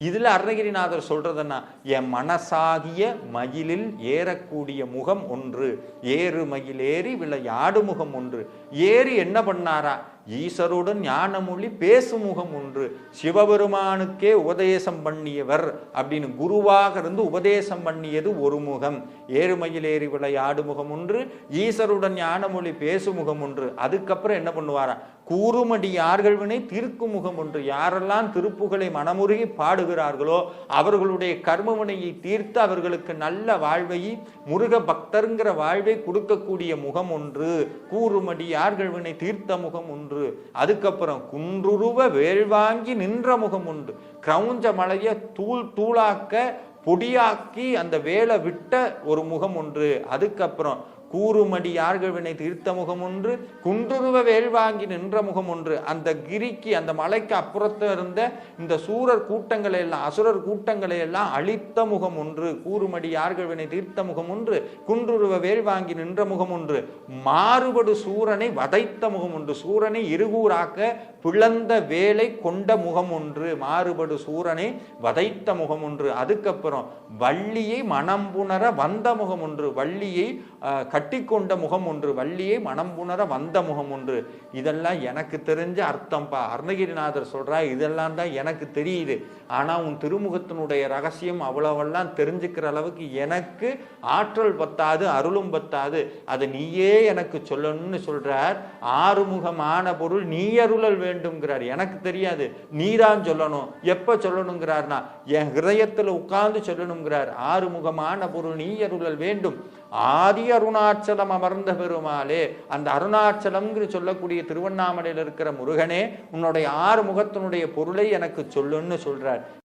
இதுல அருணகிரிநாதர் சொல்றதுன்னா, என் மனசாகிய மயிலில் ஏறக்கூடிய முகம் ஒன்று, ஏறு மயில் ஏறி விளையாடு முகம் ஒன்று. ஏறி என்ன பண்ணாரா? ஈசருடன் ஞானமொழி பேசும் முகம் ஒன்று. சிவபெருமானுக்கே உபதேசம் பண்ணியவர் அப்படின்னு குருவாக இருந்து உபதேசம் பண்ணியது ஒரு முகம். ஏறுமயில் ஏறி விளையாடு முகம் ஒன்று, ஈசருடன் ஞானமொழி பேசும் முகம் ஒன்று. அதுக்கப்புறம் என்ன பண்ணுவாரா? கூறுமடியார்கள் வினை தீர்க்கும் முகம் ஒன்று. யாரெல்லாம் திருப்புகளை மனமுருகி பாடுகிறார்களோ அவர்களுடைய கர்மவினையை தீர்த்து அவர்களுக்கு நல்ல வாழ்வை, முருக பக்தருங்கிற வாழ்வை கொடுக்கக்கூடிய முகம் ஒன்று. கூறுமடியார்கள் வினை தீர்த்த முகம் ஒன்று. அதுக்கப்புறம் குன்றுருவ வேள்வாங்கி நின்ற முகம் உண்டு. கிரௌஞ்ச மலைய தூள் தூளாக்க பொடியாக்கி அந்த வேலை விட்ட ஒரு முகம் ஒன்று. அதுக்கப்புறம் கூறுமடியார்கள் வினை தீர்த்த முகம் ஒன்று, குன்றுருவ வேள்வாங்கி நின்ற முகம் ஒன்று. அந்த கிரிக்கு, அந்த மலைக்கு அப்புறத்தில் இருந்த இந்த சூரர் கூட்டங்களை எல்லாம், அசுரர் கூட்டங்களை எல்லாம் அழித்த முகம் ஒன்று. கூறுமடியார்கள் வினை தீர்த்த முகம் ஒன்று, குன்றுருவ வேள்வாங்கி நின்ற முகம் ஒன்று. மாறுபடு சூரனை வதைத்த முகம் ஒன்று. சூரனை இருகூறாக்க பிளந்த வேலை கொண்ட முகம் ஒன்று. மாறுபடு சூரனை வதைத்த முகம் ஒன்று. அதுக்கப்புறம் வள்ளியை மனம்புணர வந்த முகம் ஒன்று. வள்ளியை கட்டி கொண்ட முகம் ஒன்று. வள்ளியை மனம் புணர வந்த முகம் ஒன்று. இதெல்லாம் எனக்கு தெரிஞ்ச அர்த்தம்பா. அருணகிரிநாதர் சொல்றா, இதெல்லாம் தான் எனக்கு தெரியுது. ஆனா உன் திருமுகத்தினுடைய ரகசியம் அவ்வளவெல்லாம் தெரிஞ்சுக்கிற அளவுக்கு எனக்கு ஆற்றல் பத்தாது, அருளும் பத்தாது. அதை நீயே எனக்கு சொல்லணும்னு சொல்றார். ஆறுமுகமான பொருள் நீ அருளல் வேண்டும்ங்கிறார். எனக்கு தெரியாது, நீதான் சொல்லணும். எப்ப சொல்லணுங்கிறார்னா என் ஹிருதயத்துல உட்கார்ந்து சொல்லணுங்கிறார். ஆறுமுகமான பொருள் நீ அருளல் வேண்டும். ஆதி அருணாச்சலம் அமர்ந்த பெருமாளே, அந்த அருணாச்சலம் சொல்லக்கூடிய திருவண்ணாமலையில் இருக்கிற முருகனே, உன்னுடைய ஆறு முகத்தினுடைய பொருளை எனக்கு சொல்லுன்னு சொல்றார்.